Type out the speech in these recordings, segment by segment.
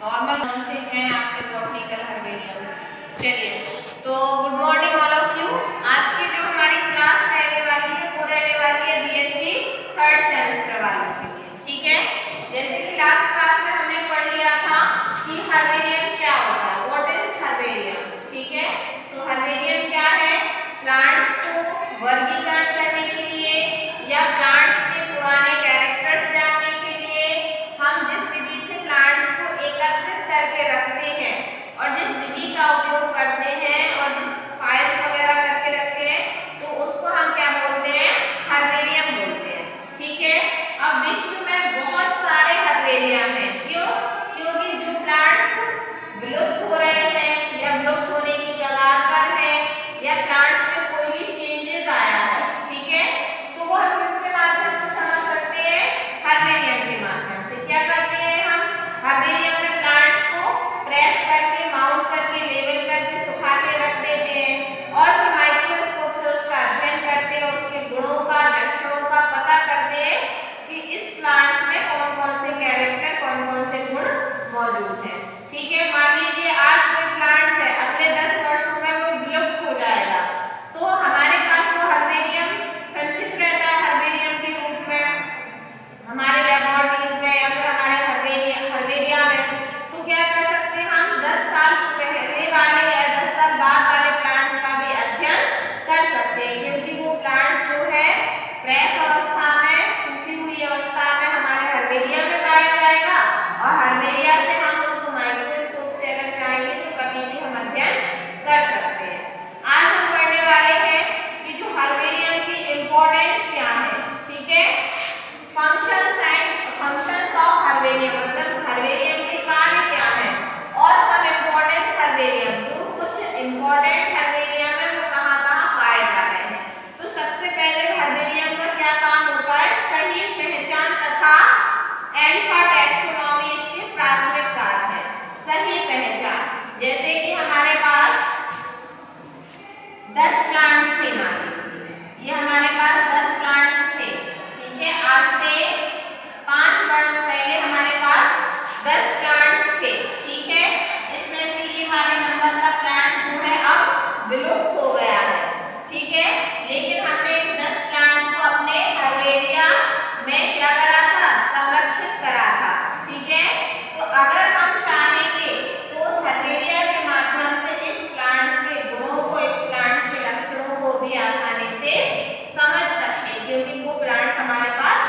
Normal कौन से हैं आपके बॉटनिकल हर्बेरियम। चलिए, तो good morning all of you. आज की जो हमारी क्लास रहने वाली है वो रहने वाली है बीएससी थर्ड सेमेस्टर वालों के लिए, ठीक है। जैसे कि लास्ट क्लास में हमने पढ़ लिया था कि हर्बेरियम क्या होता है, व्हाट इज हर्बेरियम, ठीक है। तो हर्बेरियम क्या है, प्लांट्स को वर्गीकरण करने के लिए या प्लांट्स के पुराने कैरेक्टर्स जानने के लिए हम जिस विधि से प्लांट्स को एकत्रित करके रखते हैं और जिस विधि का उपयोग करते हैं और जिस फाइल्स वगैरह करके रखते हैं, तो उसको हम क्या बोलते हैं, हर्बेरियम बोलते हैं, ठीक है। अब विश्व में बहुत सारे हर्बेरियम हैं, क्यों, क्योंकि जो प्लांट्स विलुप्त हो रहे हैं या विलुप्त होने की कगार पर है या प्लांट्स में कोई भी चेंजेस आया है, ठीक है, तो वो हम किसके माध्यम से समझ सकते हैं, हर्बेरियम के माध्यम से। क्या करते हैं हम, हर्बेरियम में प्लांट्स को प्रेस करके, माउंट करके, लेवल करके, सुखा के रख देते हैं और फिर माइक्रोस्कोप से उसका अध्ययन करते हैं, उसके गुणों का, लक्षणों का पता करते हैं कि इस प्लांट्स में कौन कौन से कैरेक्टर, कौन कौन से गुण मौजूद हैं, ठीक है। मान लीजिए आज कोई प्लांट्स है, अगले 10 वर्षों में वो विलुप्त हो जाएगा, तो हमारे पास वो हर्बेरियम संचित रहता है हर्बेरियम के रूप में हमारे लेबोरेटरीज में या फिर हमारे हर्बेरिया में। तो क्या कर सकते हैं हम, 10 साल पहले वाले या 10 साल बाद वाले प्लांट्स का भी अध्ययन कर सकते हैं, क्योंकि वो प्लांट्स जो है फ्रेश अवस्था में, सूखी हुई अवस्था में हमारे हर्बेरिया में पाया जाएगा और हर्बेरिया से हम उसको माइक्रोस्कोप से अगर चाहेंगे तो कभी भी हम अध्ययन कर सकते हैं। आज हम पढ़ने वाले हैं कि जो हर्बेरियम की इम्पोर्टेंस क्या है, ठीक है। फंक्शंस ऑफ हर्बेरियम, मतलब हर्बेरियम के कार्य क्या है और सब इम्पोर्टेंस हर्बेरियम, जो कुछ इम्पोर्टेंट हर्बेरियम है वो कहाँ पाए जा रहे हैं। तो सबसे पहले हर्बेरियम का क्या काम होता है, सही पहचान तथा अल्फा टैक्सोनॉमी इसके प्राथमिक कार्य है। सही पहचान, जैसे कि हमारे पास 10 प्लांट्स थे, मान लीजिए ये हमारे पास 10 प्लांट्स थे, ठीक है। आज से 5 वर्ष पहले हमारे पास 10 प्लांट्स थे, ठीक है। इसमें से ये वाले नंबर का प्लांट जो है अब विलुप्त हो गया है, ठीक है। लेकिन हमने इस 10 प्लांट्स को अपने हर्बेरिया में क्या करा था, संरक्षित करा था, ठीक है। तो अगर हम चाहेंगे तो उस हर्बेरिया के माध्यम से इस प्लांट्स के गुणों को, इस प्लांट्स के लक्षणों को भी आसानी से समझ सकते हैं, क्योंकि वो प्लांट्स हमारे पास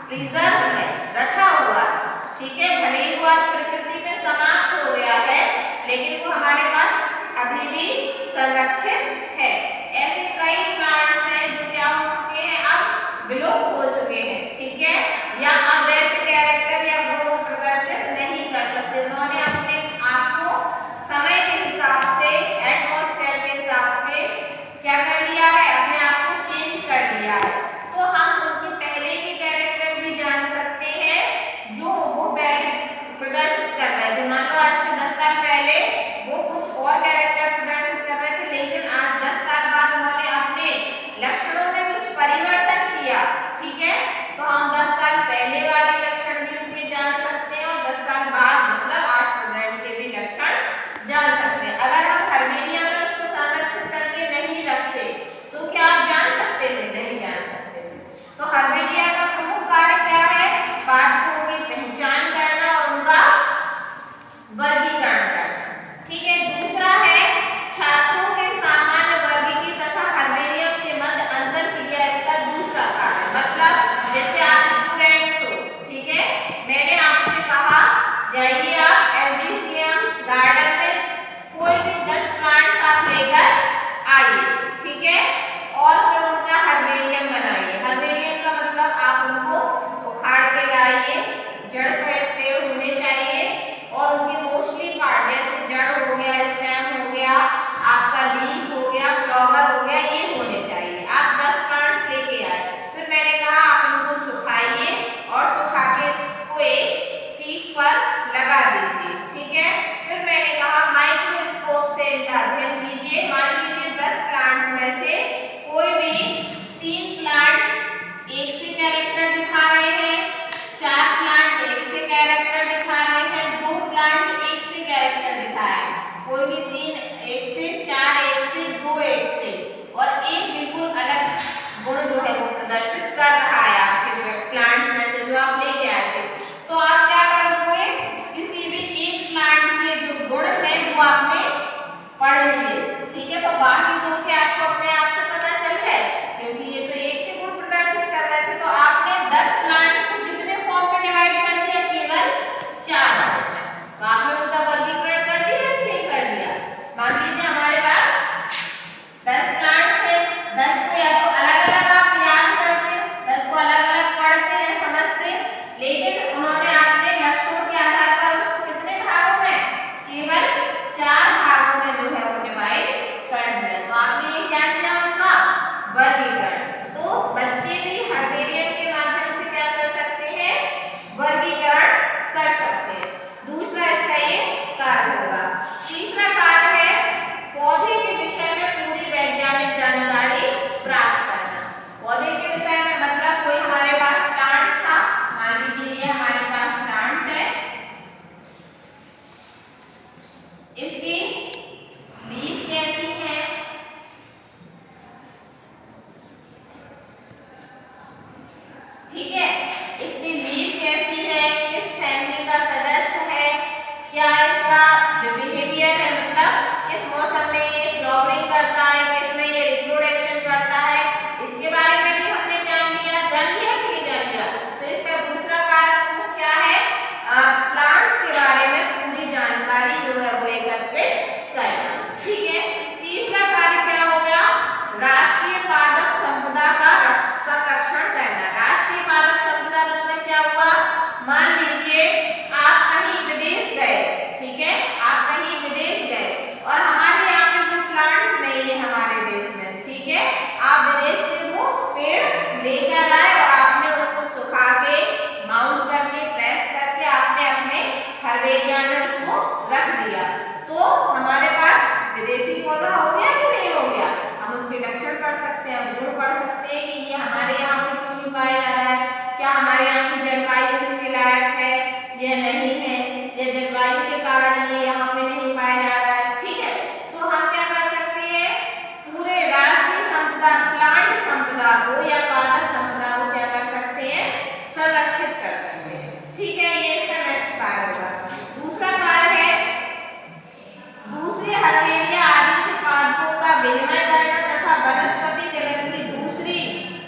प्रिजर्व है, रखा हुआ है, ठीक है। भले ही वो आज प्रकृति में समाप्त हो गया है, लेकिन वो हमारे पास अभी भी संरक्षित है। ऐसे कई प्लांट्स हैं जो क्या हो चुके हैं, अब विलुप्त हो चुके हैं, ठीक है, या अब वैसे कैरेक्टर या गुण प्रदर्शित नहीं कर सकते। उन्होंने अपने आप को समय के हिसाब से, एटमॉस्फेयर के हिसाब से क्या कर लिया है, अपने आप को चेंज कर लिया है। तो हम उनके पहले के कैरेक्टर भी जान सकते हैं जो वो पहले प्रदर्शित कर रहे थे। मान लो आज से 10 साल पहले वो कुछ और कैरेक्टर प्रदर्शित कर रहे थे, लेकिन आज 10 साल बाद उन्होंने अपने लक्षणों में कुछ परिवर्तन किया, ठीक है। तो हम 10 साल पहले वाले लक्षण भी उनके जान सकते हैं और 10 साल बाद मतलब आज प्रेजेंट के भी लक्षण जान सकते हैं। अगर हम हर्बेरिया में उसको संरक्षित करके नहीं रखते तो क्या आप जान सकते थे, नहीं जान सकते थे। तो हर्बेरिया का प्रमुख कार्य क्या है, पादपों की पहचान करना और उनका वर्गीकरण करना, ठीक है। दूसरा है छात्रों के सामान्य वर्गीकरण तथा हर्बेरियम के मध्य अंतर क्रिया, इसका दूसरा कार्य। मतलब जैसे आप स्टूडेंट्स हो, ठीक है, मैंने आपसे कहा जाइए आप एसडीसीएम गार्डन में कोई भी 10 प्लांट्स आप लेकर आइए, ठीक है, और फिर उनका हर्बेरियम बनाइए। हर्बेरियम का मतलब आप उनको उखाड़ के लाइए, जड़ सहित पेड़ होने चाहिए और उनके मोस्टली पार्ट जैसे जड़ हो गया, स्टेम हो गया, आपका लीफ हो गया, फ्लावर हो गया, ये होने चाहिए। आप 10 प्लांट्स लेके आए, फिर मैंने कहा आप इनको सुखाइए और सुखा के इसको एक सीट पर लगा दीजिए, ठीक है। फिर मैंने कहा माइक्रोस्कोप से इनका अध्ययन कीजिए। मान लीजिए 10 प्लांट्स में से कोई भी 3 प्लांट एक से कैरेक्टर दिखा रहे हैं, 4 प्लांट एक से कैरेक्टर दिखा रहे हैं, 2 प्लांट हर्बेरिया में उसको रख दिया तो हमारे पास विदेशी पौधा हो गया कि नहीं हो गया। हम उसके लक्षण पढ़ सकते हैं, गुण पढ़ सकते हैं कि ये हमारे यहाँ पे क्यों नहीं पाया जा रहा है, क्या हमारे यहाँ की जलवायु इसके लायक है या नहीं है, या जलवायु के कारण ये यहाँ पे नहीं पाया जा रहा है। ठीक है, तो हम क्या कर सकते हैं, पूरे राष्ट्रीय संपदा प्लांट संपदा को या पादप संपदा को क्या कर सकते हैं, संरक्षित कर सकते हैं। ठीक है, ये इसका नेक्स्ट कार्य होगा। दूसरा कार्य है दूसरे हर्बेरिया आदि से पादपों का विनिमय करना तथा वनस्पति जगत की दूसरी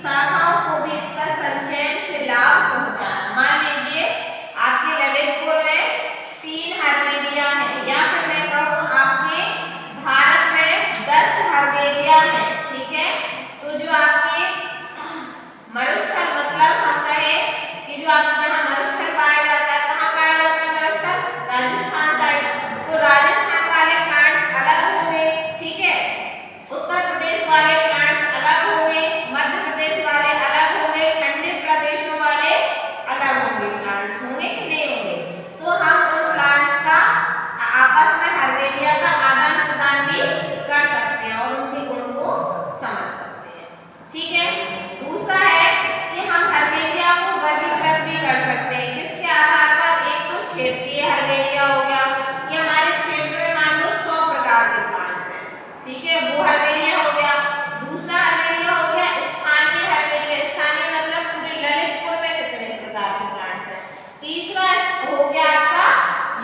शाखाओं को भी इसका संचयन से लाभ पहुंचाना। मान लीजिए आपके ललितपुर में 3 हर्बेरिया है या फिर मैं कहूँ आपके भारत में 10 हर्बेरिया है। ठीक है, तो जो आपके मरुस्थल मतलब हम कहें कि जो आपके यहाँ मरुस्थल पाया जाता है, कहाँ पाया जाता है मरुस्थल, राजस्थान साइड, तो राजस्थान वाले प्लांट्स अलग होंगे। ठीक है, उत्तर प्रदेश वाले प्लांट्स अलग होंगे, मध्य प्रदेश वाले अलग होंगे, ठंडे प्रदेशों वाले अलग होंगे, प्लांट्स होंगे कि नहीं होंगे। तो हम उन प्लांट्स का आपस में हर्बेरिया का आदान प्रदान भी कर सकते हैं और उनके गुण को समझ सकते हैं। ठीक है, दूसरा है कि हम हर्बेरिया को वर्गीकृत भी कर सकते हैं, किसके आधार पर, एक तो क्षेत्रीय हर्बेरिया हो गया कि हमारे क्षेत्र में मान लो 100 प्रकार के प्लांट्स हैं। ठीक है, वो हर्बेरिया हो गया। दूसरा हर्बेरिया हो गया स्थानीय हर्बेरिया, स्थानीय मतलब पूरे ललितपुर में कितने प्रकार के प्लांट्स हैं। तीसरा हो गया आपका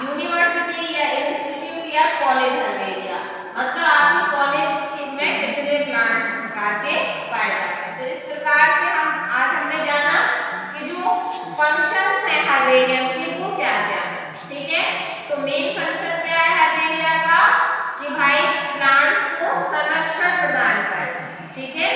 यूनिवर्सिटी या इंस्टीट्यूट या कॉलेज हर्बेरिया, मतलब आपके कॉलेज में कितने प्लांट्स प्रकार के पाए जाते हैं। तो इस प्रकार से हमने जाना कि जो फंक्शंस हैं हर्बेरियम के वो क्या क्या है। ठीक है, तो मेन फंक्शन क्या है हर्बेरिया का कि भाई प्लांट्स को संरक्षण प्रदान करना। ठीक है,